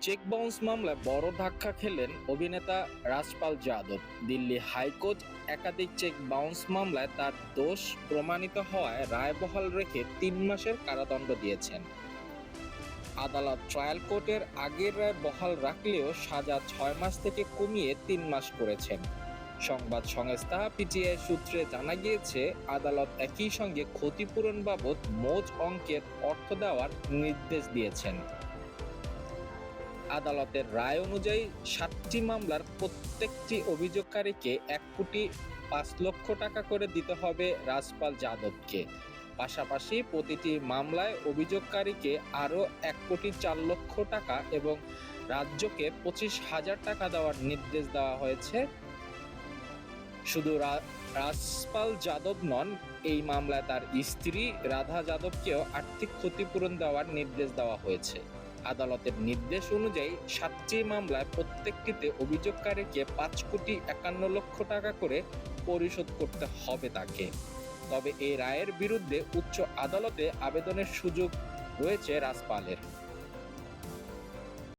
Cheque bounce মামলায় বড় ধাক্কা খেলেন অভিনেতা রাজপাল যাদব। দিল্লি হাইকোর্ট একাধিক চেক বাউন্স মামলায় তার দোষ প্রমাণিত হওয়ায় রায় বহাল রেখে ৩ মাসের কারাদণ্ড দিয়েছেন। আদালত ট্রায়াল কোর্টের আগের রায় বহাল রাখলেও সাজা ৬ মাস থেকে কমিয়ে ৩ মাস করেছেন। সংবাদ সংস্থা পিটিআই সূত্রে জানা গিয়েছে, আদালত একই সঙ্গে ক্ষতিপূরণ বাবদ মোট অঙ্কের অর্থ দেওয়ার নির্দেশ দিয়েছেন। আদালতের রায় অনুযায়ী ৭টি মামলার প্রত্যেকটি অভিযোগকারীকে ১,৫,০০,০০০ টাকা করে দিতে হবে রাজপাল যাদবকে। পাশাপাশি প্রতিটি মামলায় অভিযোগকারীকে আরও ১,৪,০০,০০০ টাকা এবং রাজ্যকে ২৫,০০০ টাকা দেওয়ার নির্দেশ দেওয়া হয়েছে। শুধু রাজপাল যাদব নন, এই মামলায় তার স্ত্রী রাধা যাদবকেও আর্থিক ক্ষতিপূরণ দেওয়ার নির্দেশ দেওয়া হয়েছে। আদালতের নির্দেশ অনুযায়ী ৭টি মামলায় প্রত্যেকটিতে অভিযোগকারীকে ৫,৫১,০০,০০০ টাকা করে পরিশোধ করতে হবে তাকে। তবে এই রায়ের বিরুদ্ধে উচ্চ আদালতে আবেদনের সুযোগ রয়েছে রাজপালের।